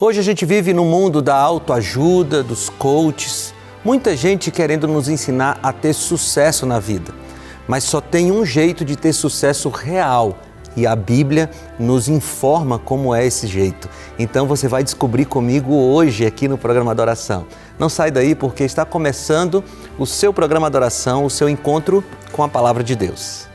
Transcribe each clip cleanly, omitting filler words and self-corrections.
Hoje a gente vive no mundo da autoajuda, dos coaches, muita gente querendo nos ensinar a ter sucesso na vida. Mas só tem um jeito de ter sucesso real e a Bíblia nos informa como é esse jeito. Então você vai descobrir comigo hoje aqui no programa Adoração. Não sai daí porque está começando o seu programa Adoração, o seu encontro com a Palavra de Deus.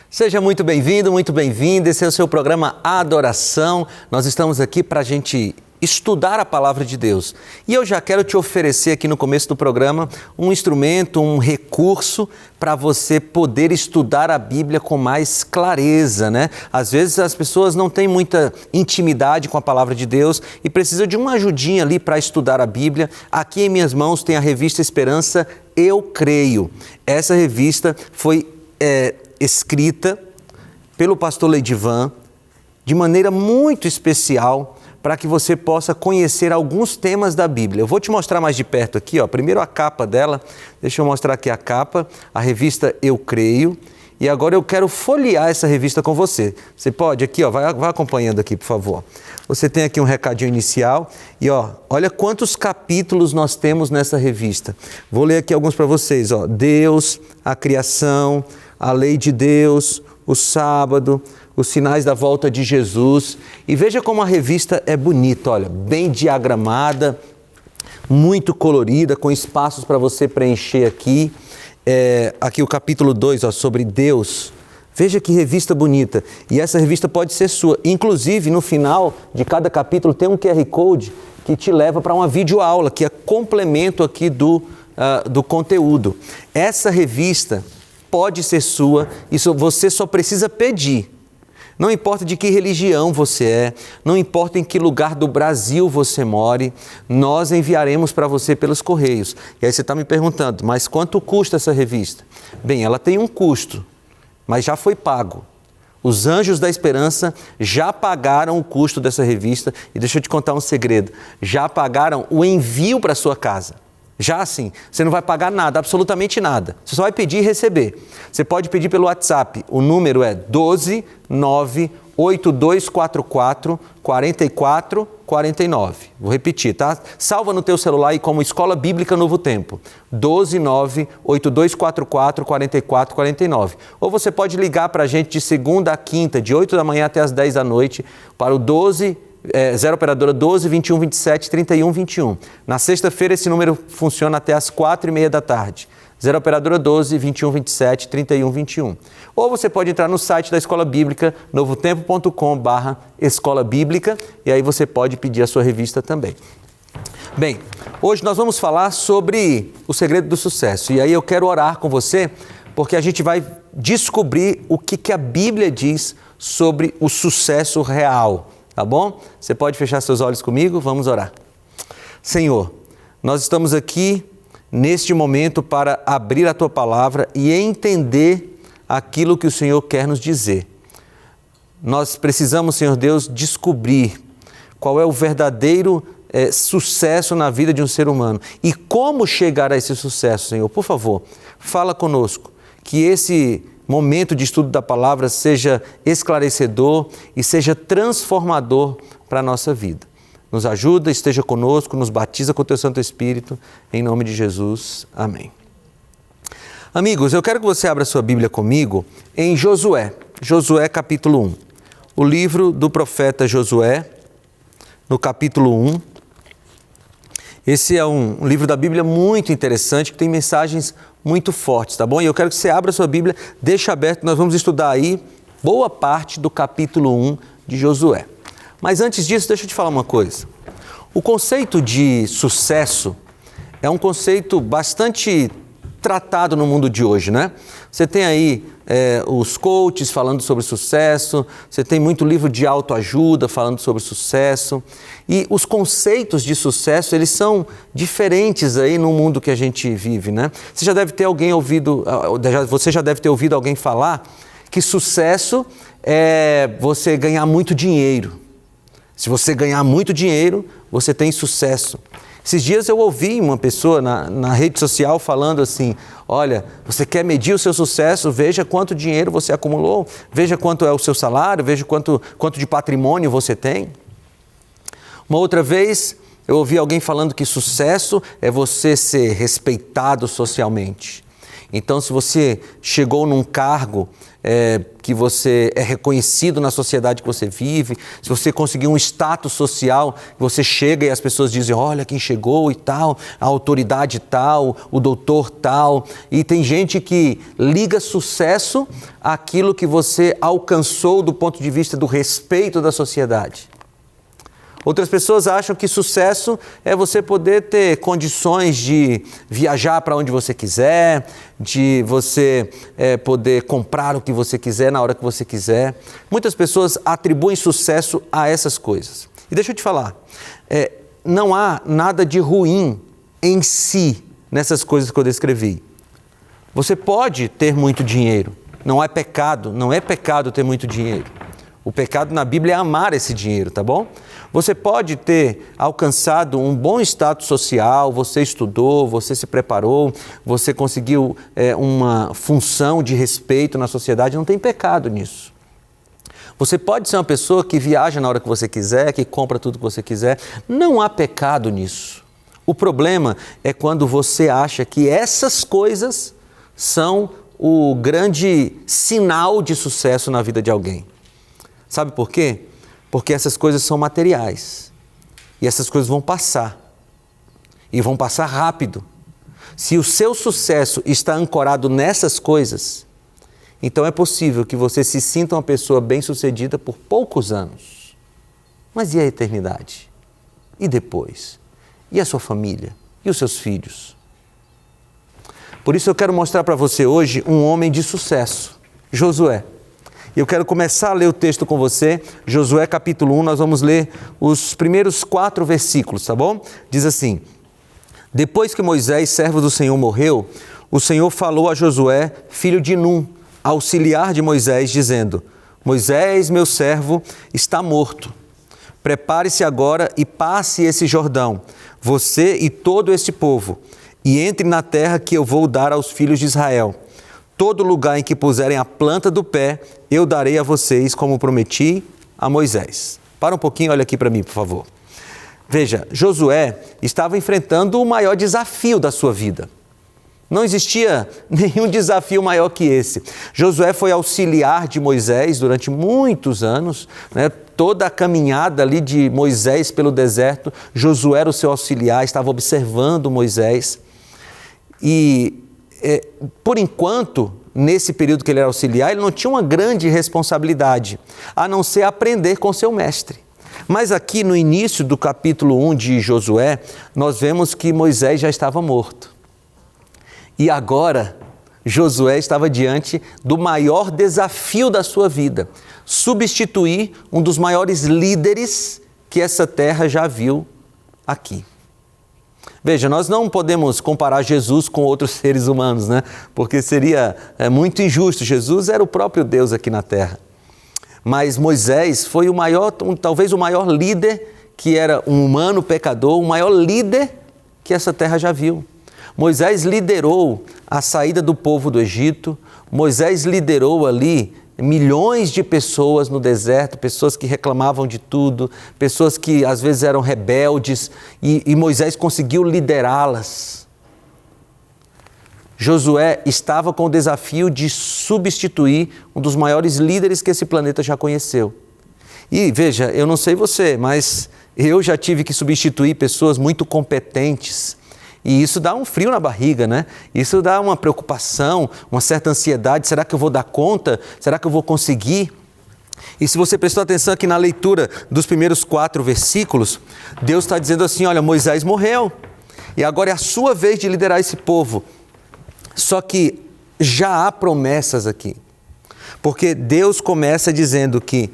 Seja muito bem-vindo, muito bem-vinda. Esse é o seu programa Adoração. Nós estamos aqui para a gente estudar a Palavra de Deus. E eu já quero te oferecer aqui no começo do programa um instrumento, um recurso para você poder estudar a Bíblia com mais clareza, né? Às vezes as pessoas não têm muita intimidade com a Palavra de Deus e precisam de uma ajudinha ali para estudar a Bíblia. Aqui em minhas mãos tem a revista Esperança Eu Creio. Essa revista foi escrita pelo pastor Leidivan de maneira muito especial para que você possa conhecer alguns temas da Bíblia. Eu vou te mostrar mais de perto aqui, ó. Primeiro a capa dela, deixa eu mostrar aqui a capa, a revista Eu Creio. E agora eu quero folhear essa revista com você. Você pode aqui, ó, vai acompanhando aqui, por favor. Você tem aqui um recadinho inicial e ó, olha quantos capítulos nós temos nessa revista. Vou ler aqui alguns para vocês, ó. Deus, a criação, a lei de Deus, o sábado, os sinais da volta de Jesus. E veja como a revista é bonita, olha, bem diagramada, muito colorida, com espaços para você preencher aqui. Aqui o capítulo 2, ó, sobre Deus. Veja que revista bonita. E essa revista pode ser sua. Inclusive, no final de cada capítulo tem um QR Code que te leva para uma videoaula, que é complemento aqui do conteúdo. Essa revista pode ser sua, isso você só precisa pedir. Não importa de que religião você é, não importa em que lugar do Brasil você more, nós enviaremos para você pelos correios. E aí você está me perguntando, mas quanto custa essa revista? Bem, ela tem um custo, mas já foi pago. Os Anjos da Esperança já pagaram o custo dessa revista e deixa eu te contar um segredo, já pagaram o envio para sua casa. Já assim, você não vai pagar nada, absolutamente nada. Você só vai pedir e receber. Você pode pedir pelo WhatsApp. O número é 12982444449. Vou repetir, tá? Salva no teu celular aí como Escola Bíblica Novo Tempo. 12982444449. Ou você pode ligar para a gente de segunda a quinta, de 8 da manhã até as 10 da noite, para o 0 operadora 12 21 27 31 21. Na sexta-feira esse número funciona até as 4h30 da tarde. 0 operadora 12 21 27 31 21. Ou você pode entrar no site da Escola Bíblica, novotempo.com/Escola Bíblica, e aí você pode pedir a sua revista também. Bem, hoje nós vamos falar sobre o segredo do sucesso. E aí eu quero orar com você, porque a gente vai descobrir o que a Bíblia diz sobre o sucesso real. Tá bom? Você pode fechar seus olhos comigo? Vamos orar. Senhor, nós estamos aqui neste momento para abrir a Tua Palavra e entender aquilo que o Senhor quer nos dizer. Nós precisamos, Senhor Deus, descobrir qual é o verdadeiro sucesso na vida de um ser humano e como chegar a esse sucesso, Senhor. Por favor, fala conosco, que esse momento de estudo da palavra seja esclarecedor e seja transformador para a nossa vida. Nos ajuda, esteja conosco, nos batiza com o Teu Santo Espírito, em nome de Jesus. Amém. Amigos, eu quero que você abra sua Bíblia comigo em Josué capítulo 1. O livro do profeta Josué, no capítulo 1. Esse é um livro da Bíblia muito interessante, que tem mensagens muito fortes, tá bom? E eu quero que você abra a sua Bíblia, deixa aberto, nós vamos estudar aí boa parte do capítulo 1 de Josué. Mas antes disso, deixa eu te falar uma coisa. O conceito de sucesso é um conceito bastante tratado no mundo de hoje, né? Você tem aí os coaches falando sobre sucesso, você tem muito livro de autoajuda falando sobre sucesso. E os conceitos de sucesso, eles são diferentes aí no mundo que a gente vive, né? Você já deve ter ouvido alguém falar que sucesso é você ganhar muito dinheiro. Se você ganhar muito dinheiro, você tem sucesso. Esses dias eu ouvi uma pessoa na rede social falando assim, olha, você quer medir o seu sucesso, veja quanto dinheiro você acumulou, veja quanto é o seu salário, veja quanto de patrimônio você tem. Uma outra vez eu ouvi alguém falando que sucesso é você ser respeitado socialmente. Então, se você chegou num cargo que você é reconhecido na sociedade que você vive, se você conseguiu um status social, você chega e as pessoas dizem, olha quem chegou e tal, a autoridade tal, o doutor tal. E tem gente que liga sucesso àquilo que você alcançou do ponto de vista do respeito da sociedade. Outras pessoas acham que sucesso é você poder ter condições de viajar para onde você quiser, de você poder comprar o que você quiser na hora que você quiser. Muitas pessoas atribuem sucesso a essas coisas. E deixa eu te falar, não há nada de ruim em si nessas coisas que eu descrevi. Você pode ter muito dinheiro, não é pecado ter muito dinheiro. O pecado na Bíblia é amar esse dinheiro, tá bom? Você pode ter alcançado um bom status social, você estudou, você se preparou, você conseguiu uma função de respeito na sociedade, não tem pecado nisso. Você pode ser uma pessoa que viaja na hora que você quiser, que compra tudo que você quiser, não há pecado nisso. O problema é quando você acha que essas coisas são o grande sinal de sucesso na vida de alguém. Sabe por quê? Porque essas coisas são materiais e essas coisas vão passar e vão passar rápido. Se o seu sucesso está ancorado nessas coisas, então é possível que você se sinta uma pessoa bem-sucedida por poucos anos. Mas e a eternidade? E depois? E a sua família? E os seus filhos? Por isso eu quero mostrar para você hoje um homem de sucesso, Josué. Eu quero começar a ler o texto com você, Josué capítulo 1, nós vamos ler os primeiros 4 versículos, tá bom? Diz assim, depois que Moisés, servo do Senhor, morreu, o Senhor falou a Josué, filho de Num, auxiliar de Moisés, dizendo, Moisés, meu servo, está morto. Prepare-se agora e passe esse Jordão, você e todo este povo, e entre na terra que eu vou dar aos filhos de Israel. Todo lugar em que puserem a planta do pé, eu darei a vocês, como prometi a Moisés. Para um pouquinho, olha aqui para mim, por favor. Veja, Josué estava enfrentando o maior desafio da sua vida. Não existia nenhum desafio maior que esse. Josué foi auxiliar de Moisés durante muitos anos, né? Toda a caminhada ali de Moisés pelo deserto, Josué era o seu auxiliar, estava observando Moisés. E por enquanto, nesse período que ele era auxiliar, ele não tinha uma grande responsabilidade, a não ser aprender com seu mestre. Mas aqui no início do capítulo 1 de Josué, nós vemos que Moisés já estava morto. E agora, Josué estava diante do maior desafio da sua vida, substituir um dos maiores líderes que essa terra já viu aqui. Veja, nós não podemos comparar Jesus com outros seres humanos, né? Porque seria muito injusto. Jesus era o próprio Deus aqui na terra. Mas Moisés foi talvez o maior líder, que era um humano pecador, o maior líder que essa terra já viu. Moisés liderou a saída do povo do Egito, Moisés liderou ali milhões de pessoas no deserto, pessoas que reclamavam de tudo, pessoas que às vezes eram rebeldes e Moisés conseguiu liderá-las. Josué estava com o desafio de substituir um dos maiores líderes que esse planeta já conheceu. E veja, eu não sei você, mas eu já tive que substituir pessoas muito competentes. E isso dá um frio na barriga, né? Isso dá uma preocupação, uma certa ansiedade. Será que eu vou dar conta? Será que eu vou conseguir? E se você prestou atenção aqui na leitura dos primeiros 4 versículos, Deus está dizendo assim, olha, Moisés morreu. E agora é a sua vez de liderar esse povo. Só que já há promessas aqui. Porque Deus começa dizendo que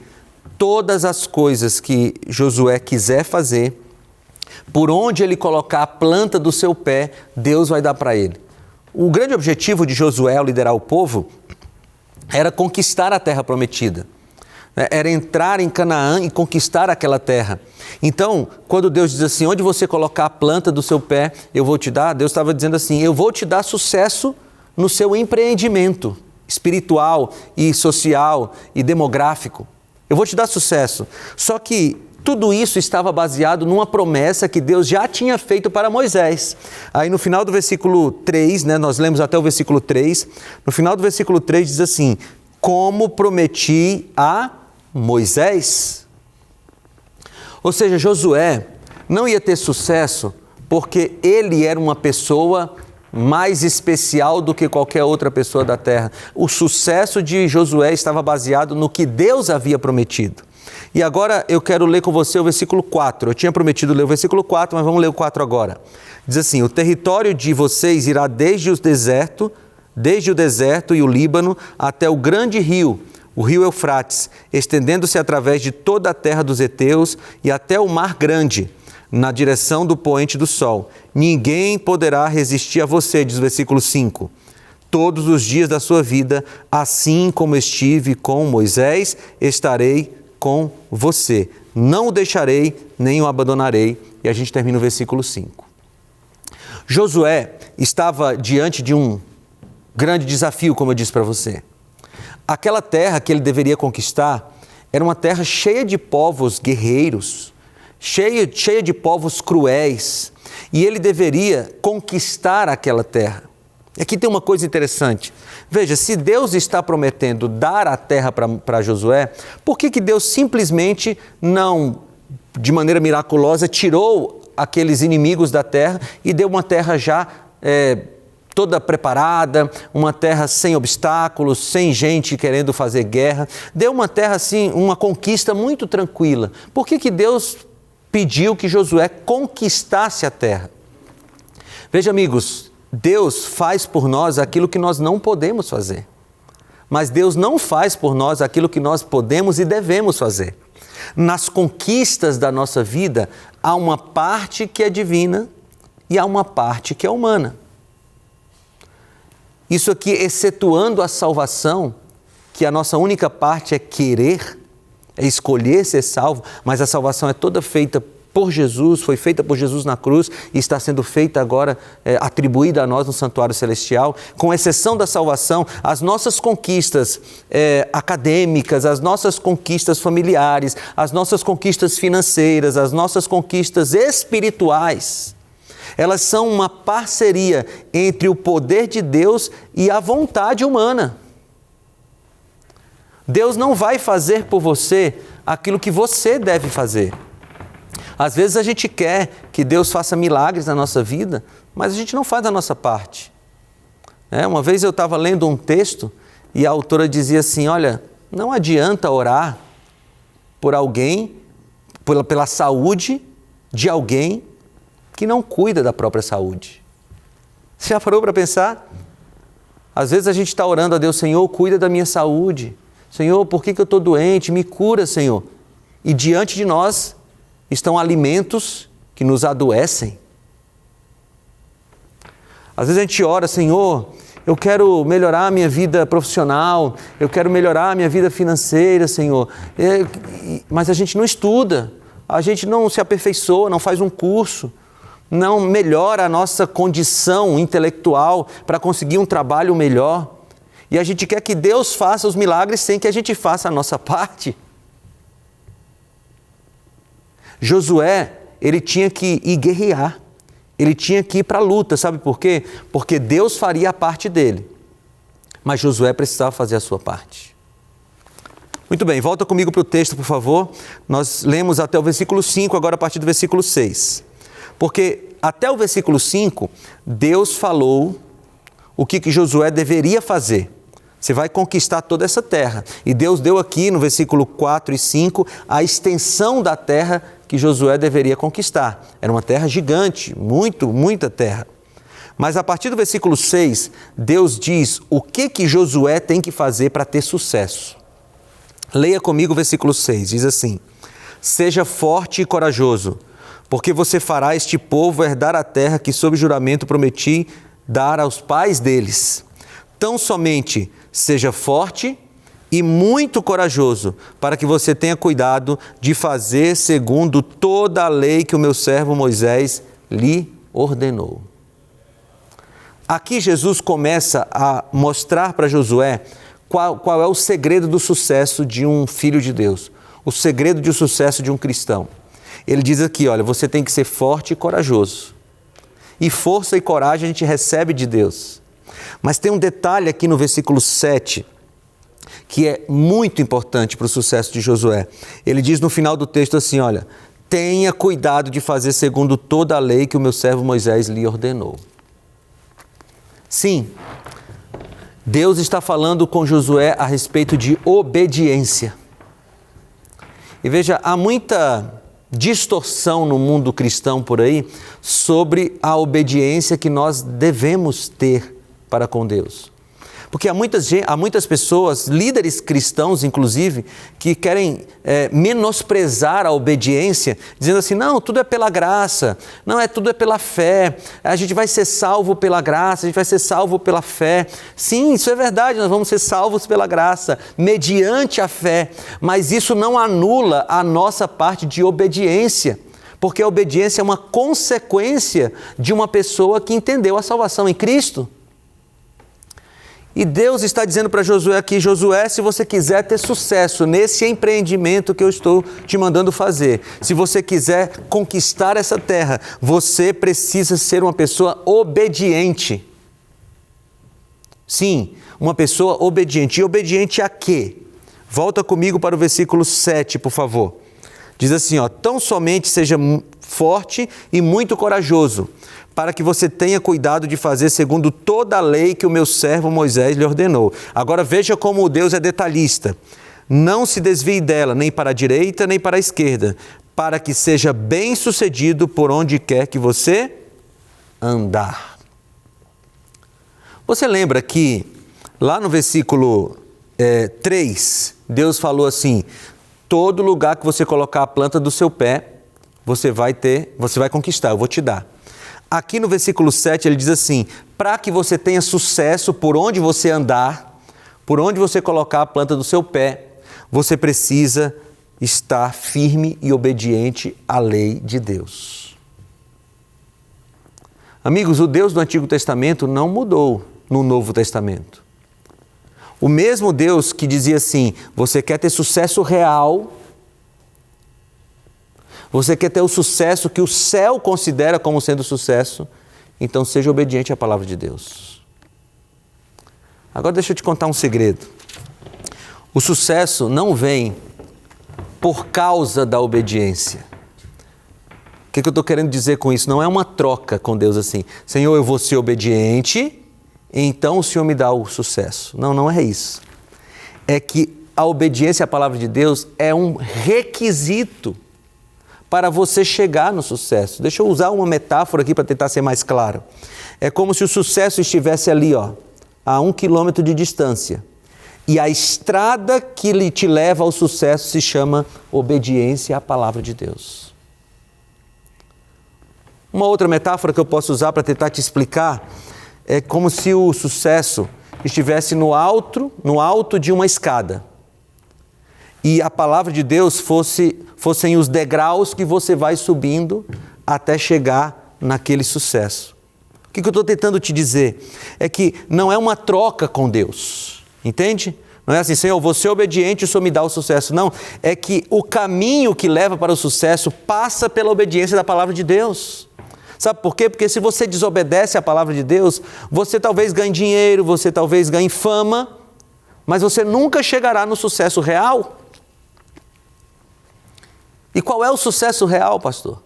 todas as coisas que Josué quiser fazer, por onde ele colocar a planta do seu pé, Deus vai dar para ele. O grande objetivo de Josué ao liderar o povo era conquistar a terra prometida. Era entrar em Canaã e conquistar aquela terra. Então, quando Deus diz assim, onde você colocar a planta do seu pé, eu vou te dar, Deus estava dizendo assim, eu vou te dar sucesso no seu empreendimento espiritual e social e demográfico. Eu vou te dar sucesso. Só que tudo isso estava baseado numa promessa que Deus já tinha feito para Moisés. Aí no final do versículo 3, nós lemos até o versículo 3, no final do versículo 3 diz assim, como prometi a Moisés. Ou seja, Josué não ia ter sucesso porque ele era uma pessoa mais especial do que qualquer outra pessoa da terra. O sucesso de Josué estava baseado no que Deus havia prometido. E agora eu quero ler com você o versículo 4. Eu tinha prometido ler o versículo 4, mas vamos ler o 4 agora. Diz assim, o território de vocês irá desde o deserto e o Líbano até o grande rio, o rio Eufrates, estendendo-se através de toda a terra dos heteus e até o mar grande, na direção do poente do sol. Ninguém poderá resistir a você, diz o versículo 5. Todos os dias da sua vida, assim como estive com Moisés, estarei com você. Não o deixarei, nem o abandonarei. E a gente termina o versículo 5. Josué estava diante de um grande desafio, como eu disse para você. Aquela terra que ele deveria conquistar era uma terra cheia de povos guerreiros, cheia de povos cruéis, e ele deveria conquistar aquela terra. E aqui tem uma coisa interessante. Veja, se Deus está prometendo dar a terra para Josué, por que Deus simplesmente não, de maneira miraculosa, tirou aqueles inimigos da terra e deu uma terra já toda preparada, uma terra sem obstáculos, sem gente querendo fazer guerra. Deu uma terra assim, uma conquista muito tranquila. Por que Deus pediu que Josué conquistasse a terra? Veja, amigos, Deus faz por nós aquilo que nós não podemos fazer. Mas Deus não faz por nós aquilo que nós podemos e devemos fazer. Nas conquistas da nossa vida, há uma parte que é divina e há uma parte que é humana. Isso aqui, excetuando a salvação, que a nossa única parte é querer, é escolher ser salvo, mas a salvação é toda feita por Jesus, foi feita por Jesus na cruz e está sendo feita agora, atribuída a nós no santuário celestial. Com exceção da salvação, as nossas conquistas acadêmicas, as nossas conquistas familiares, as nossas conquistas financeiras, as nossas conquistas espirituais, elas são uma parceria entre o poder de Deus e a vontade humana. Deus não vai fazer por você aquilo que você deve fazer. Às vezes a gente quer que Deus faça milagres na nossa vida, mas a gente não faz a nossa parte. Uma vez eu estava lendo um texto e a autora dizia assim, olha, não adianta orar por alguém, pela saúde de alguém que não cuida da própria saúde. Você já parou para pensar? Às vezes a gente está orando a Deus, Senhor, cuida da minha saúde. Senhor, por que eu estou doente? Me cura, Senhor. E diante de nós estão alimentos que nos adoecem. Às vezes a gente ora, Senhor, eu quero melhorar a minha vida profissional, eu quero melhorar a minha vida financeira, Senhor. Mas a gente não estuda, a gente não se aperfeiçoa, não faz um curso, não melhora a nossa condição intelectual para conseguir um trabalho melhor. E a gente quer que Deus faça os milagres sem que a gente faça a nossa parte. Josué, ele tinha que ir guerrear, ele tinha que ir para a luta, sabe por quê? Porque Deus faria a parte dele, mas Josué precisava fazer a sua parte. Muito bem, volta comigo para o texto, por favor. Nós lemos até o versículo 5, agora a partir do versículo 6. Porque até o versículo 5, Deus falou o que Josué deveria fazer. Você vai conquistar toda essa terra. E Deus deu aqui no versículo 4 e 5 a extensão da terra que Josué deveria conquistar. Era uma terra gigante, muita terra. Mas a partir do versículo 6, Deus diz o que Josué tem que fazer para ter sucesso. Leia comigo o versículo 6, diz assim: seja forte e corajoso, porque você fará este povo herdar a terra que sob juramento prometi dar aos pais deles. Tão somente seja forte e muito corajoso, para que você tenha cuidado de fazer segundo toda a lei que o meu servo Moisés lhe ordenou. Aqui Jesus começa a mostrar para Josué qual é o segredo do sucesso de um filho de Deus, o segredo de sucesso de um cristão. Ele diz aqui, olha, você tem que ser forte e corajoso. E força e coragem a gente recebe de Deus. Mas tem um detalhe aqui no versículo 7, que é muito importante para o sucesso de Josué. Ele diz no final do texto assim, olha, tenha cuidado de fazer segundo toda a lei que o meu servo Moisés lhe ordenou. Sim, Deus está falando com Josué a respeito de obediência. E veja, há muita distorção no mundo cristão por aí sobre a obediência que nós devemos ter para com Deus. Porque há muitas pessoas, líderes cristãos inclusive, que querem menosprezar a obediência, dizendo assim, não, tudo é pela graça, tudo é pela fé, a gente vai ser salvo pela graça, a gente vai ser salvo pela fé. Sim, isso é verdade, nós vamos ser salvos pela graça, mediante a fé, mas isso não anula a nossa parte de obediência, porque a obediência é uma consequência de uma pessoa que entendeu a salvação em Cristo. E Deus está dizendo para Josué aqui, Josué, se você quiser ter sucesso nesse empreendimento que eu estou te mandando fazer, se você quiser conquistar essa terra, você precisa ser uma pessoa obediente. Sim, uma pessoa obediente. E obediente a quê? Volta comigo para o versículo 7, por favor. Diz assim, tão somente seja forte e muito corajoso, para que você tenha cuidado de fazer segundo toda a lei que o meu servo Moisés lhe ordenou. Agora veja como Deus é detalhista. Não se desvie dela, nem para a direita, nem para a esquerda, para que seja bem sucedido por onde quer que você andar. Você lembra que lá no versículo 3, Deus falou assim, todo lugar que você colocar a planta do seu pé, você vai conquistar, eu vou te dar. Aqui no versículo 7 ele diz assim, para que você tenha sucesso por onde você andar, por onde você colocar a planta do seu pé, você precisa estar firme e obediente à lei de Deus. Amigos, o Deus do Antigo Testamento não mudou no Novo Testamento. O mesmo Deus que dizia assim, você quer ter sucesso real, você quer ter o sucesso que o céu considera como sendo sucesso, então seja obediente à palavra de Deus. Agora deixa eu te contar um segredo. O sucesso não vem por causa da obediência. O que eu estou querendo dizer com isso? Não é uma troca com Deus assim, Senhor, eu vou ser obediente, então o Senhor me dá o sucesso. Não, não é isso. É que a obediência à palavra de Deus é um requisito para você chegar no sucesso. Deixa eu usar uma metáfora aqui para tentar ser mais claro. É como se o sucesso estivesse ali, a 1 quilômetro de distância. E a estrada que te leva ao sucesso se chama obediência à palavra de Deus. Uma outra metáfora que eu posso usar para tentar te explicar é como se o sucesso estivesse no alto de uma escada. E a palavra de Deus fossem os degraus que você vai subindo até chegar naquele sucesso. O que eu estou tentando te dizer? É que não é uma troca com Deus, entende? Não é assim, Senhor, vou ser obediente e o Senhor me dá o sucesso. Não, é que o caminho que leva para o sucesso passa pela obediência da palavra de Deus. Sabe por quê? Porque se você desobedece à palavra de Deus, você talvez ganhe dinheiro, você talvez ganhe fama, mas você nunca chegará no sucesso real. E qual é o sucesso real, pastor?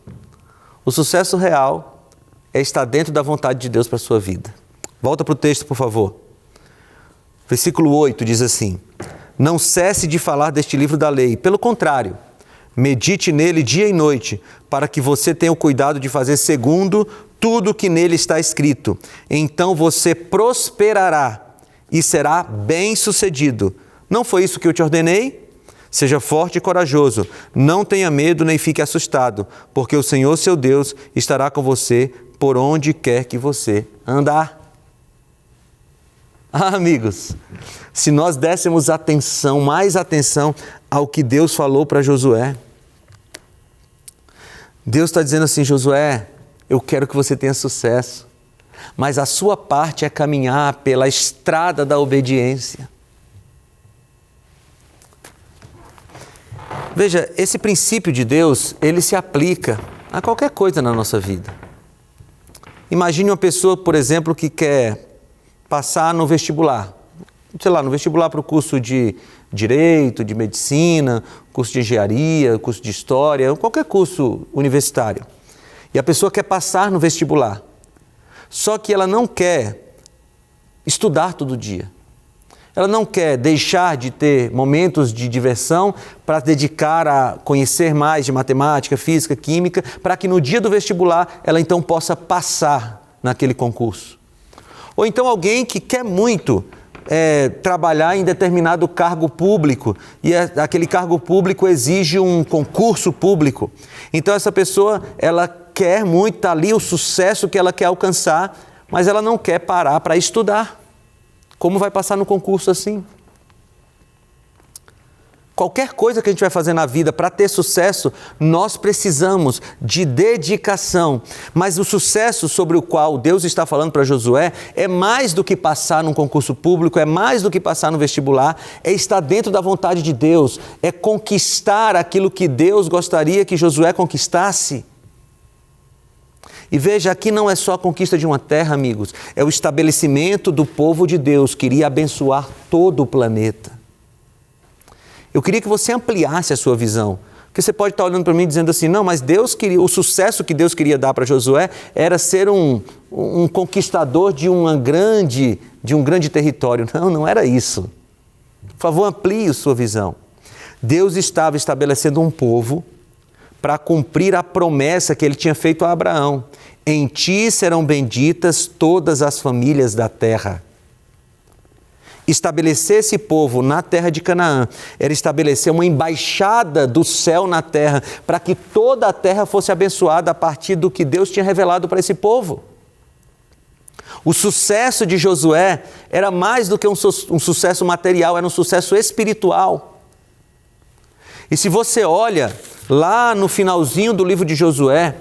O sucesso real é estar dentro da vontade de Deus para a sua vida. Volta para o texto, por favor. Versículo 8 diz assim, não cesse de falar deste livro da lei, pelo contrário, medite nele dia e noite, para que você tenha o cuidado de fazer segundo tudo que nele está escrito. Então você prosperará e será bem-sucedido. Não foi isso que eu te ordenei? Seja forte e corajoso, não tenha medo nem fique assustado, porque o Senhor seu Deus estará com você por onde quer que você andar. Ah, amigos, se nós dessemos atenção, mais atenção ao que Deus falou para Josué. Deus está dizendo assim: Josué, eu quero que você tenha sucesso, mas a sua parte é caminhar pela estrada da obediência. Veja, esse princípio de Deus, ele se aplica a qualquer coisa na nossa vida. Imagine uma pessoa, por exemplo, que quer passar no vestibular. Sei lá, no vestibular para o curso de Direito, de Medicina, curso de Engenharia, curso de História, qualquer curso universitário. E a pessoa quer passar no vestibular. Só que ela não quer estudar todo dia. Ela não quer deixar de ter momentos de diversão para dedicar a conhecer mais de matemática, física, química, para que no dia do vestibular ela então possa passar naquele concurso. Ou então alguém que quer muito trabalhar em determinado cargo público e aquele cargo público exige um concurso público. Então essa pessoa, ela quer muito, está ali o sucesso que ela quer alcançar, mas ela não quer parar para estudar. Como vai passar no concurso assim? Qualquer coisa que a gente vai fazer na vida para ter sucesso, nós precisamos de dedicação. Mas o sucesso sobre o qual Deus está falando para Josué é mais do que passar num concurso público, é mais do que passar no vestibular, é estar dentro da vontade de Deus, é conquistar aquilo que Deus gostaria que Josué conquistasse. E veja, aqui não é só a conquista de uma terra, amigos, é o estabelecimento do povo de Deus, que iria abençoar todo o planeta. Eu queria que você ampliasse a sua visão, porque você pode estar olhando para mim e dizendo assim, não, mas Deus queria, o sucesso que Deus queria dar para Josué era ser um conquistador de um grande território. Não, não era isso. Por favor, amplie a sua visão. Deus estava estabelecendo um povo para cumprir a promessa que ele tinha feito a Abraão. Em ti serão benditas todas as famílias da terra. Estabelecer esse povo na terra de Canaã era estabelecer uma embaixada do céu na terra, para que toda a terra fosse abençoada a partir do que Deus tinha revelado para esse povo. O sucesso de Josué era mais do que um sucesso material, era um sucesso espiritual. E se você olha lá no finalzinho do livro de Josué,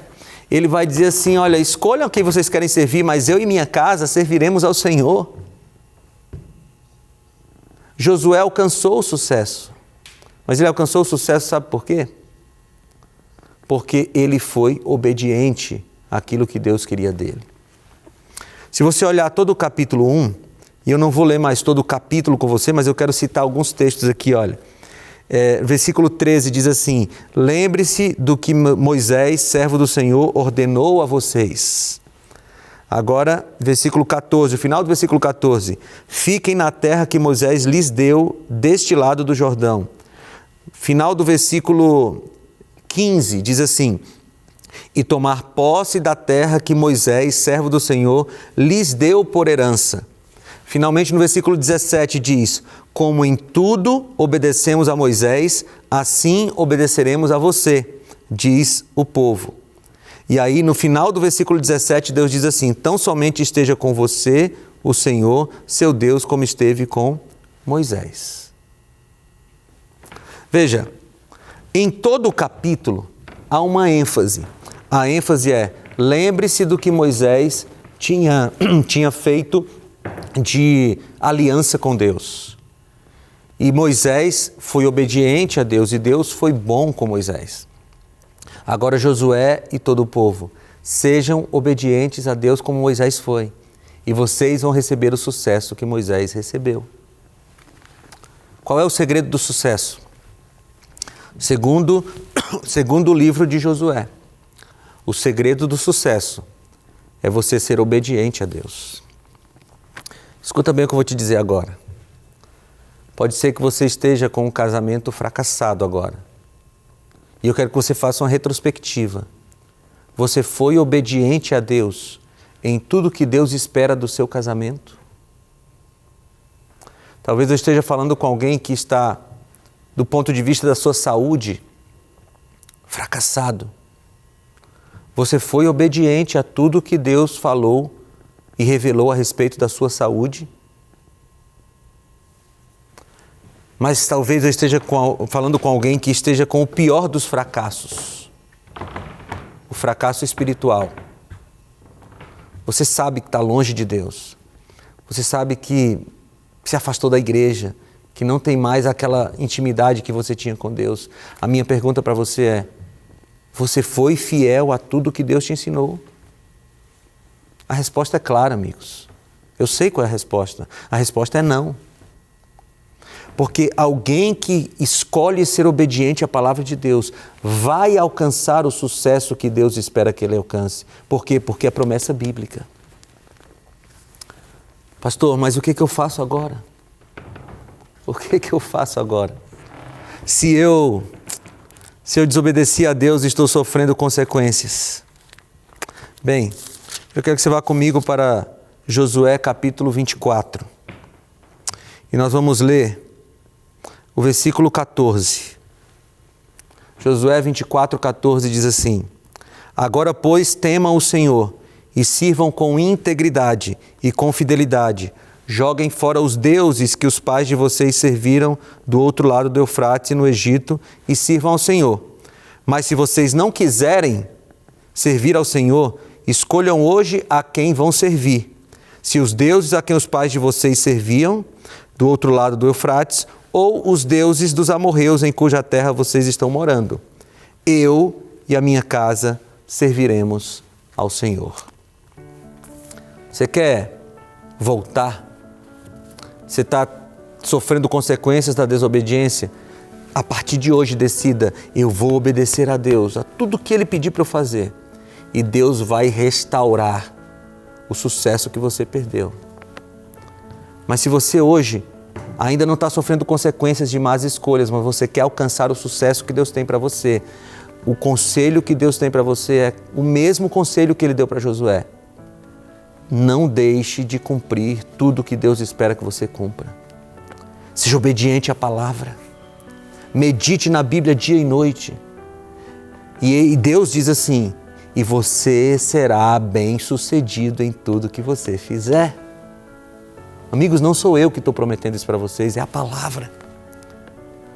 ele vai dizer assim, olha, escolham quem vocês querem servir, mas eu e minha casa serviremos ao Senhor. Josué alcançou o sucesso, mas ele alcançou o sucesso, sabe por quê? Porque ele foi obediente àquilo que Deus queria dele. Se você olhar todo o capítulo 1, e eu não vou ler mais todo o capítulo com você, mas eu quero citar alguns textos aqui, olha. Versículo 13 diz assim, lembre-se do que Moisés, servo do Senhor, ordenou a vocês. Agora, versículo 14, o final do versículo 14. Fiquem na terra que Moisés lhes deu deste lado do Jordão. Final do versículo 15 diz assim, e tomar posse da terra que Moisés, servo do Senhor, lhes deu por herança. Finalmente, no versículo 17 diz, como em tudo obedecemos a Moisés, assim obedeceremos a você, diz o povo. E aí, no final do versículo 17, Deus diz assim, tão somente esteja com você, o Senhor, seu Deus, como esteve com Moisés. Veja, em todo o capítulo há uma ênfase. A ênfase é, lembre-se do que Moisés tinha feito de aliança com Deus. E Moisés foi obediente a Deus e Deus foi bom com Moisés. Agora Josué e todo o povo, sejam obedientes a Deus como Moisés foi, e vocês vão receber o sucesso que Moisés recebeu. Qual é o segredo do sucesso? Segundo o livro de Josué, o segredo do sucesso é você ser obediente a Deus. Escuta bem o que eu vou te dizer agora. Pode ser que você esteja com um casamento fracassado agora. E eu quero que você faça uma retrospectiva. Você foi obediente a Deus em tudo que Deus espera do seu casamento? Talvez eu esteja falando com alguém que está, do ponto de vista da sua saúde, fracassado. Você foi obediente a tudo que Deus falou e revelou a respeito da sua saúde? Mas talvez eu esteja falando com alguém que esteja com o pior dos fracassos, o fracasso espiritual. Você sabe que está longe de Deus. Você sabe que se afastou da igreja, que não tem mais aquela intimidade que você tinha com Deus. A minha pergunta para você é: você foi fiel a tudo que Deus te ensinou? A resposta é clara, amigos. Eu sei qual é a resposta. A resposta é não. Porque alguém que escolhe ser obediente à palavra de Deus vai alcançar o sucesso que Deus espera que ele alcance. Por quê? Porque é promessa bíblica. Pastor, mas o que eu faço agora? O que eu faço agora? Se eu desobedeci a Deus e estou sofrendo consequências. Bem, eu quero que você vá comigo para Josué capítulo 24. E nós vamos ler o versículo 14. Josué 24, 14 diz assim: Agora, pois, temam o Senhor e sirvam com integridade e com fidelidade. Joguem fora os deuses que os pais de vocês serviram do outro lado do Eufrates, no Egito, e sirvam ao Senhor. Mas se vocês não quiserem servir ao Senhor, escolham hoje a quem vão servir. Se os deuses a quem os pais de vocês serviam do outro lado do Eufrates, ou os deuses dos amorreus em cuja terra vocês estão morando. Eu e a minha casa serviremos ao Senhor. Você quer voltar? Você está sofrendo consequências da desobediência? A partir de hoje decida: eu vou obedecer a Deus, a tudo que Ele pedir para eu fazer. E Deus vai restaurar o sucesso que você perdeu. Mas se você hoje ainda não está sofrendo consequências de más escolhas, mas você quer alcançar o sucesso que Deus tem para você, o conselho que Deus tem para você é o mesmo conselho que Ele deu para Josué. Não deixe de cumprir tudo que Deus espera que você cumpra. Seja obediente à palavra. Medite na Bíblia dia e noite. E Deus diz assim: e você será bem-sucedido em tudo que você fizer. Amigos, não sou eu que estou prometendo isso para vocês, é a palavra.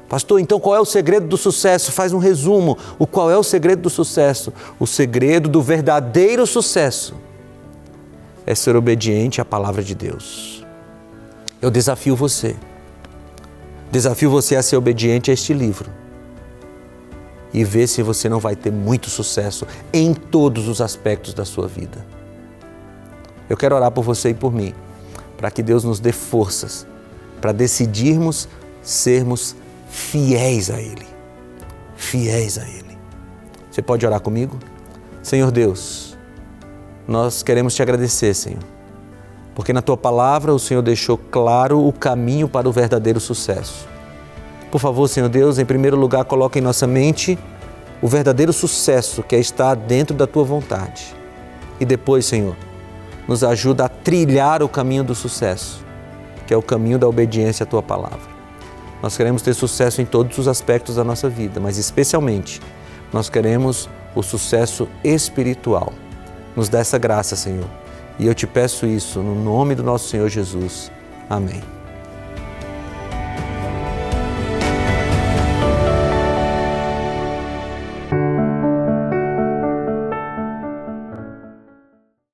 Pastor, então qual é o segredo do sucesso? Faz um resumo. Qual é o segredo do sucesso? O segredo do verdadeiro sucesso é ser obediente à palavra de Deus. Eu desafio você a ser obediente a este livro e ver se você não vai ter muito sucesso em todos os aspectos da sua vida. Eu quero orar por você e por mim, para que Deus nos dê forças para decidirmos sermos fiéis a Ele. Fiéis a Ele. Você pode orar comigo? Senhor Deus, nós queremos te agradecer, Senhor, porque na Tua palavra o Senhor deixou claro o caminho para o verdadeiro sucesso. Por favor, Senhor Deus, em primeiro lugar, coloca em nossa mente o verdadeiro sucesso que é estar dentro da Tua vontade. E depois, Senhor, nos ajuda a trilhar o caminho do sucesso, que é o caminho da obediência à Tua palavra. Nós queremos ter sucesso em todos os aspectos da nossa vida, mas especialmente nós queremos o sucesso espiritual. Nos dá essa graça, Senhor. E eu te peço isso no nome do nosso Senhor Jesus. Amém.